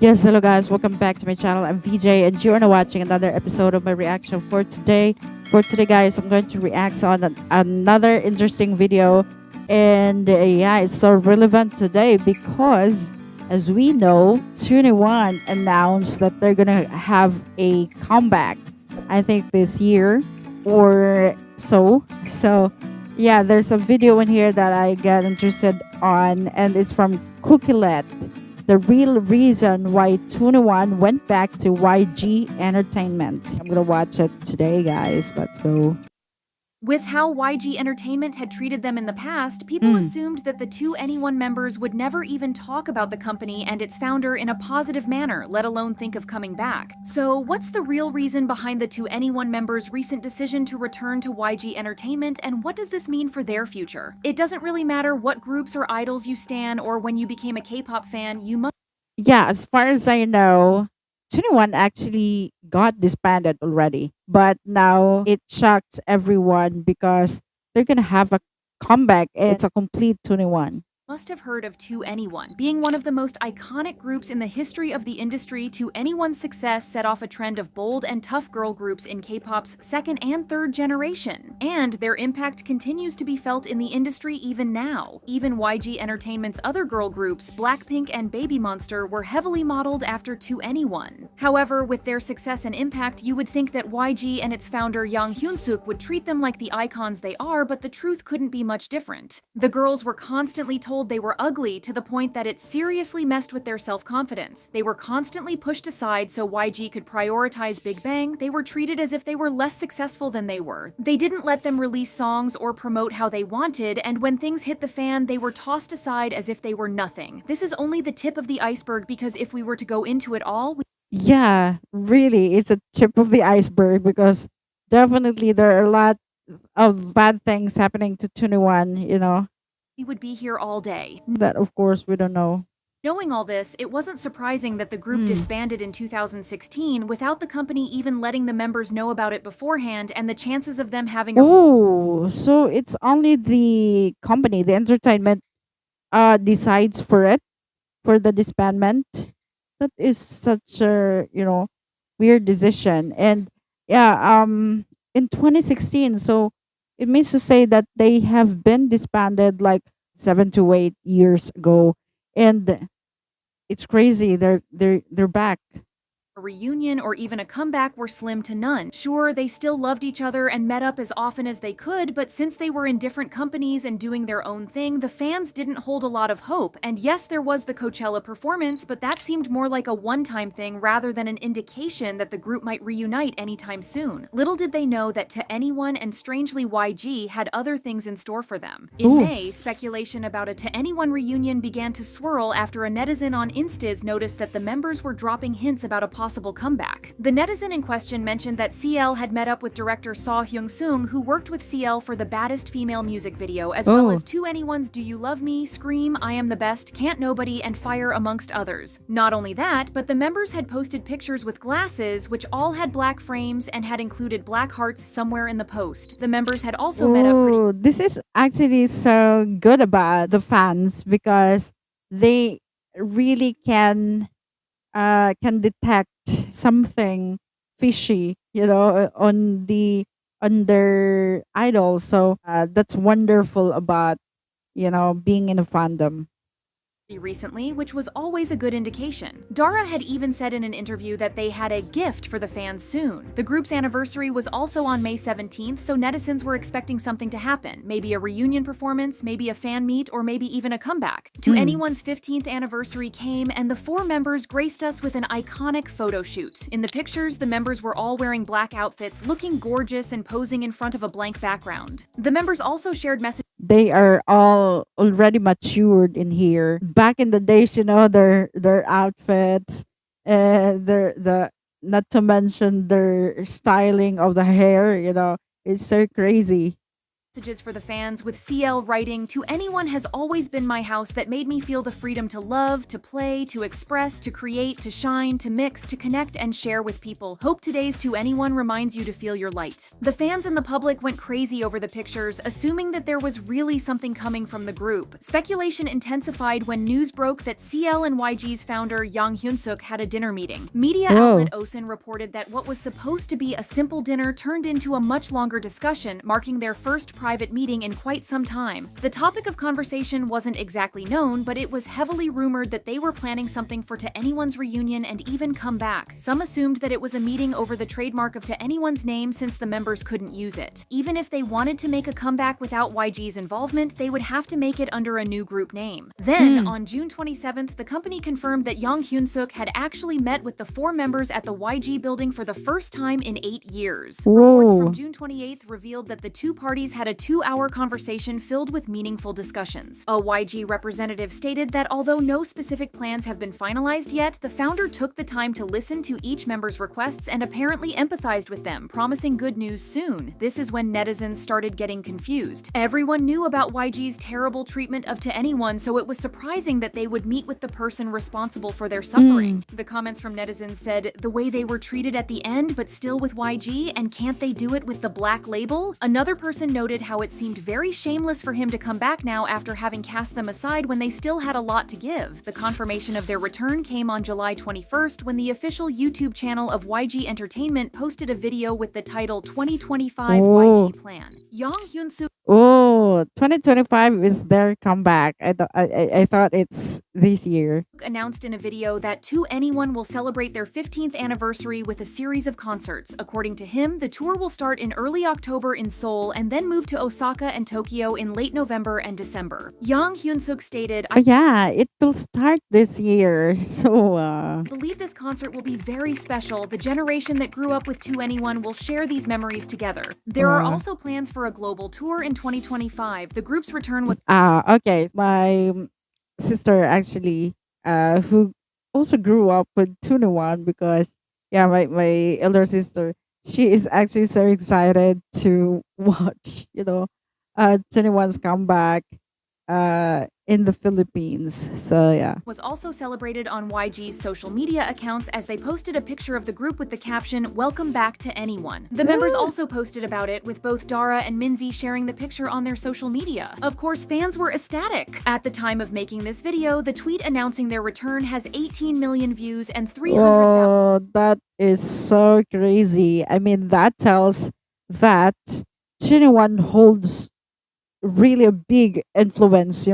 Yes, hello guys, welcome back to my channel. I'm VJ and you're now watching another episode of my reaction for today. For today guys, I'm going to react on another interesting video and yeah, it's so relevant today because as we know, 21 announced that they're going to have a comeback. I think this year or so. So, yeah, there's a video in here that I got interested on and it's from KOOKIELIT, the real reason why 21 went back to YG Entertainment. I'm gonna watch it today, guys. Let's go. With how YG Entertainment had treated them in the past, people assumed that the two Anyone members would never even talk about the company and its founder in a positive manner, let alone think of coming back. So, what's the real reason behind the two Anyone members' recent decision to return to YG Entertainment, and what does this mean for their future? It doesn't really matter what groups or idols you stan or when you became a K-pop fan, you must. Yeah, as far as I know, 21 actually got disbanded already. But now it shocks everyone because they're gonna have a comeback and it's a complete 21. Must have heard of To Anyone. Being one of the most iconic groups in the history of the industry, To Anyone's success set off a trend of bold and tough girl groups in K-pop's second and third generation. And their impact continues to be felt in the industry even now. Even YG Entertainment's other girl groups, Blackpink and Baby Monster, were heavily modeled after To Anyone. However, with their success and impact, you would think that YG and its founder Yang Hyun-suk would treat them like the icons they are, but the truth couldn't be much different. The girls were constantly told they were ugly to the point that it seriously messed with their self-confidence. They were constantly pushed aside so YG could prioritize Big Bang. They were treated as if they were less successful than they were. They didn't let them release songs or promote how they wanted, and when things hit the fan, they were tossed aside as if they were nothing. This is only the tip of the iceberg because if we were to go into it all, Yeah, really, it's a tip of the iceberg because definitely there are a lot of bad things happening to 21. we would be here all day. That, of course, we don't know. Knowing all this, it wasn't surprising that the group disbanded in 2016 without the company even letting the members know about it beforehand, and the chances of them having a. Oh, so it's only the company, the entertainment, decides for it, for the disbandment. That is such a, weird decision. And yeah, in 2016, so it means to say that they have been disbanded like 7 to 8 years ago. And it's crazy. They're back. A reunion or even a comeback were slim to none. Sure, they still loved each other and met up as often as they could, but since they were in different companies and doing their own thing, the fans didn't hold a lot of hope. And yes, there was the Coachella performance, but that seemed more like a one-time thing rather than an indication that the group might reunite anytime soon. Little did they know that To Anyone and strangely YG had other things in store for them. In Ooh. May, speculation about a To Anyone reunion began to swirl after a netizen on Instas noticed that the members were dropping hints about a possible comeback. The netizen in question mentioned that CL had met up with director Seo Hyung-sung, who worked with CL for the Baddest Female music video, as well as To Anyone's Do You Love Me, Scream, I Am the Best, Can't Nobody, and Fire, amongst others. Not only that, but the members had posted pictures with glasses, which all had black frames and had included black hearts somewhere in the post. The members had also met up pretty. Oh, this is actually so good about the fans because they really can detect something fishy, on their idols. So that's wonderful about being in a fandom. Recently, which was always a good indication. Dara had even said in an interview that they had a gift for the fans soon. The group's anniversary was also on May 17th, so netizens were expecting something to happen. Maybe a reunion performance, maybe a fan meet, or maybe even a comeback. To Anyone's 15th anniversary came, and the four members graced us with an iconic photo shoot. In the pictures, the members were all wearing black outfits, looking gorgeous and posing in front of a blank background. The members also shared messages. They are all already matured in here. Back in the days, their outfits, the not to mention their styling of the hair. It's so crazy. Messages for the fans, with CL writing, "To anyone has always been my house that made me feel the freedom to love, to play, to express, to create, to shine, to mix, to connect and share with people. Hope today's To Anyone reminds you to feel your light." The fans and the public went crazy over the pictures, assuming that there was really something coming from the group. Speculation intensified when news broke that CL and YG's founder Yang Hyun-suk had a dinner meeting. Media outlet Osin reported that what was supposed to be a simple dinner turned into a much longer discussion, marking their first private meeting in quite some time. The topic of conversation wasn't exactly known, but it was heavily rumored that they were planning something for To Anyone's reunion and even come back. Some assumed that it was a meeting over the trademark of To Anyone's name since the members couldn't use it. Even if they wanted to make a comeback without YG's involvement, they would have to make it under a new group name. Then, on June 27th, the company confirmed that Yang Hyun-suk had actually met with the 4 members at the YG building for the first time in 8 years. Reports from June 28th revealed that the two parties had a 2-hour conversation filled with meaningful discussions. A YG representative stated that although no specific plans have been finalized yet, the founder took the time to listen to each member's requests and apparently empathized with them, promising good news soon. This is when netizens started getting confused. Everyone knew about YG's terrible treatment of To Anyone, so it was surprising that they would meet with the person responsible for their suffering. The comments from netizens said, "The way they were treated at the end, but still with YG, and can't they do it with the black label?" Another person noted how it seemed very shameless for him to come back now after having cast them aside when they still had a lot to give. The confirmation of their return came on July 21st when the official YouTube channel of YG Entertainment posted a video with the title 2025 YG Plan. Yang Hyun-suk 2025 is their comeback. I thought it's this year. announced in a video that To Anyone will celebrate their 15th anniversary with a series of concerts. According to him, the tour will start in early October in Seoul and then move to Osaka and Tokyo in late November and December. Yang Hyun-suk stated, Yeah, it will start this year. So, "I believe this concert will be very special. The generation that grew up with To Anyone will share these memories together." There are also plans for a global tour in 2025. The group's return was okay. My sister actually, who also grew up with 21 because, yeah, my elder sister, she is actually so excited to watch, 21's comeback in the Philippines. So, yeah. was also celebrated on YG's social media accounts as they posted a picture of the group with the caption, "Welcome back to anyone." The members also posted about it, with both Dara and Minzy sharing the picture on their social media. Of course, fans were ecstatic. At the time of making this video, the tweet announcing their return has 18 million views and 300,000. Oh, that is so crazy. I mean, that tells that 21 holds really a big influence,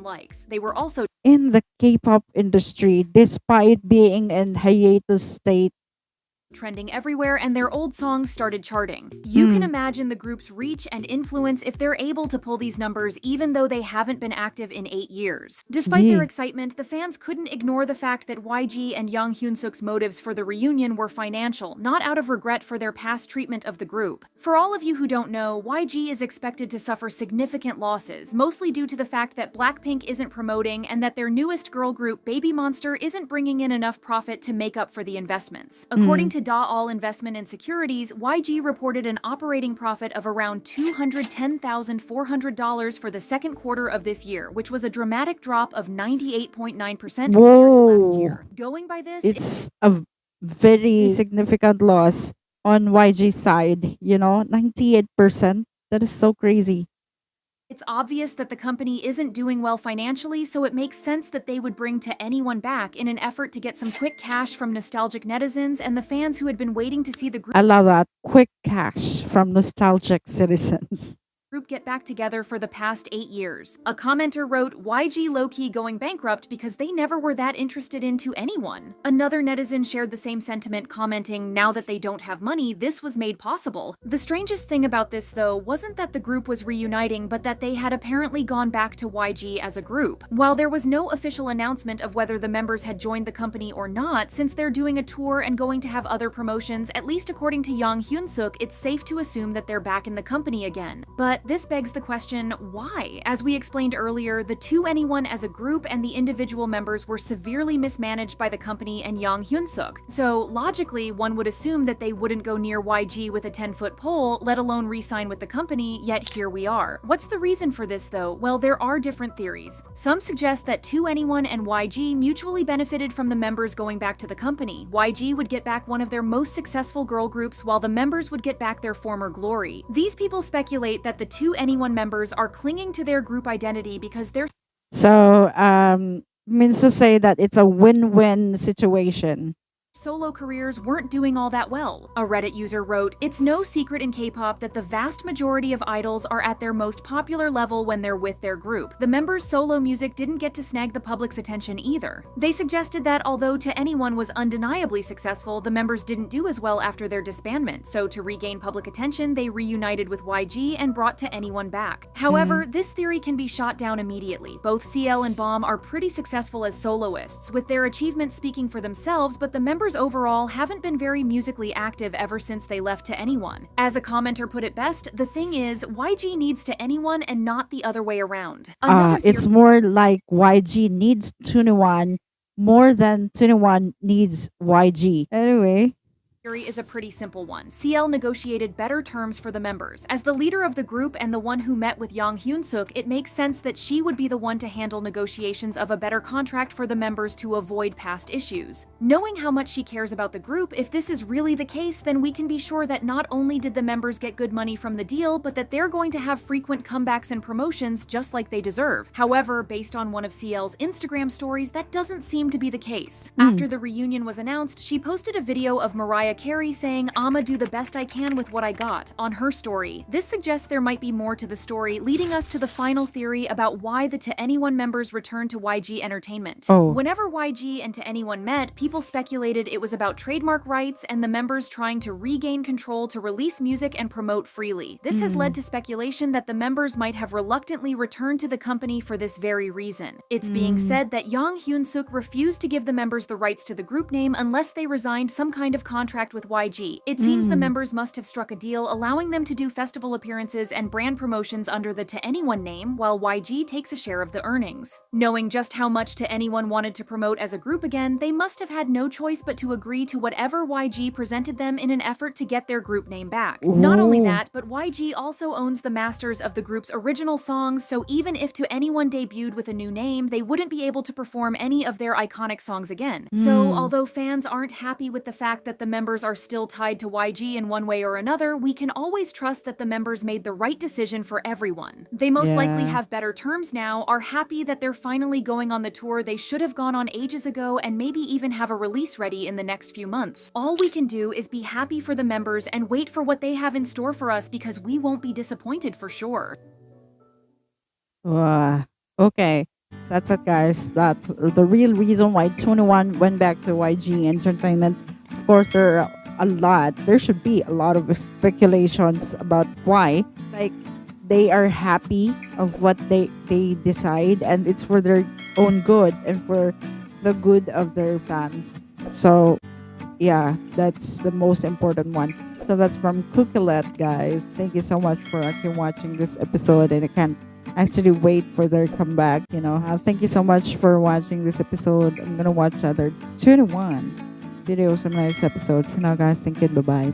likes. They were also in the K-pop industry, despite being in hiatus state. trending everywhere, and their old songs started charting. You can imagine the group's reach and influence if they're able to pull these numbers even though they haven't been active in 8 years. Despite their excitement, the fans couldn't ignore the fact that YG and Yang Hyun-suk's motives for the reunion were financial, not out of regret for their past treatment of the group. For all of you who don't know, YG is expected to suffer significant losses, mostly due to the fact that Blackpink isn't promoting and that their newest girl group, Baby Monster, isn't bringing in enough profit to make up for the investments. According to Da-all Investment and Securities, YG reported an operating profit of around $210,400 for the second quarter of this year, which was a dramatic drop of 98.9% compared to last year. Going by this, It's a very significant loss on YG's side, 98%. That is so crazy. it's obvious that the company isn't doing well financially, so it makes sense that they would bring To Anyone back in an effort to get some quick cash from nostalgic netizens and the fans who had been waiting to see the group I love that. Quick cash from nostalgic citizens. get back together for the past 8 years. A commenter wrote, "YG low-key going bankrupt because they never were that interested in To Anyone." Another netizen shared the same sentiment, commenting, "Now that they don't have money, this was made possible." The strangest thing about this, though, wasn't that the group was reuniting, but that they had apparently gone back to YG as a group. While there was no official announcement of whether the members had joined the company or not, since they're doing a tour and going to have other promotions, at least according to Yang Hyun-suk, it's safe to assume that they're back in the company again. But But this begs the question, why? As we explained earlier, the 2NE1 as a group and the individual members were severely mismanaged by the company and Yang Hyun-suk. So logically, one would assume that they wouldn't go near YG with a 10-foot pole, let alone re-sign with the company, yet here we are. What's the reason for this though? Well, there are different theories. Some suggest that 2NE1 and YG mutually benefited from the members going back to the company. YG would get back one of their most successful girl groups while the members would get back their former glory. These people speculate that the 2NE1 members are clinging to their group identity because they're So, means to say that it's a win-win situation. solo careers weren't doing all that well. A Reddit user wrote, "It's no secret in K-pop that the vast majority of idols are at their most popular level when they're with their group. The members' solo music didn't get to snag the public's attention either." They suggested that although To Anyone was undeniably successful, the members didn't do as well after their disbandment, so to regain public attention, they reunited with YG and brought To Anyone back. However, this theory can be shot down immediately. Both CL and Bomb are pretty successful as soloists, with their achievements speaking for themselves, but the members overall haven't been very musically active ever since they left To Anyone. As a commenter put it best, the thing is, YG needs To Anyone and not the other way around. It's more like YG needs 21 more than 21 needs YG. Anyway. Theory is a pretty simple one. CL negotiated better terms for the members. As the leader of the group and the one who met with Yang Hyun-suk, it makes sense that she would be the one to handle negotiations of a better contract for the members to avoid past issues. Knowing how much she cares about the group, if this is really the case, then we can be sure that not only did the members get good money from the deal, but that they're going to have frequent comebacks and promotions just like they deserve. However, based on one of CL's Instagram stories, that doesn't seem to be the case. After the reunion was announced, she posted a video of Mariah Carey saying, "I'ma do the best I can with what I got," on her story. This suggests there might be more to the story, leading us to the final theory about why the To Anyone members returned to YG Entertainment. Whenever YG and To Anyone met, people speculated it was about trademark rights and the members trying to regain control to release music and promote freely. This has led to speculation that the members might have reluctantly returned to the company for this very reason. It's being said that Yang Hyun-suk refused to give the members the rights to the group name unless they resigned some kind of contract with YG. It seems the members must have struck a deal allowing them to do festival appearances and brand promotions under the To Anyone name, while YG takes a share of the earnings. Knowing just how much To Anyone wanted to promote as a group again, they must have had no choice but to agree to whatever YG presented them in an effort to get their group name back. Not only that, but YG also owns the masters of the group's original songs, so even if To Anyone debuted with a new name, they wouldn't be able to perform any of their iconic songs again. So, although fans aren't happy with the fact that the members are still tied to YG in one way or another, we can always trust that the members made the right decision for everyone. They most likely have better terms now, are happy that they're finally going on the tour they should have gone on ages ago, and maybe even have a release ready in the next few months. All we can do is be happy for the members and wait for what they have in store for us, because we won't be disappointed for sure. Okay. That's it, guys. That's the real reason why 21 went back to YG Entertainment. Of course, there are there should be a lot of speculations about why. Like, they are happy of what they decide, and it's for their own good and for the good of their fans. So, yeah, that's the most important one. So that's from KOOKIELIT, guys. Thank you so much for actually watching this episode, and I can't actually wait for their comeback. Thank you so much for watching this episode. I'm gonna watch other 2 to 1 videos on my next episode. For now, guys, thank you. Bye bye.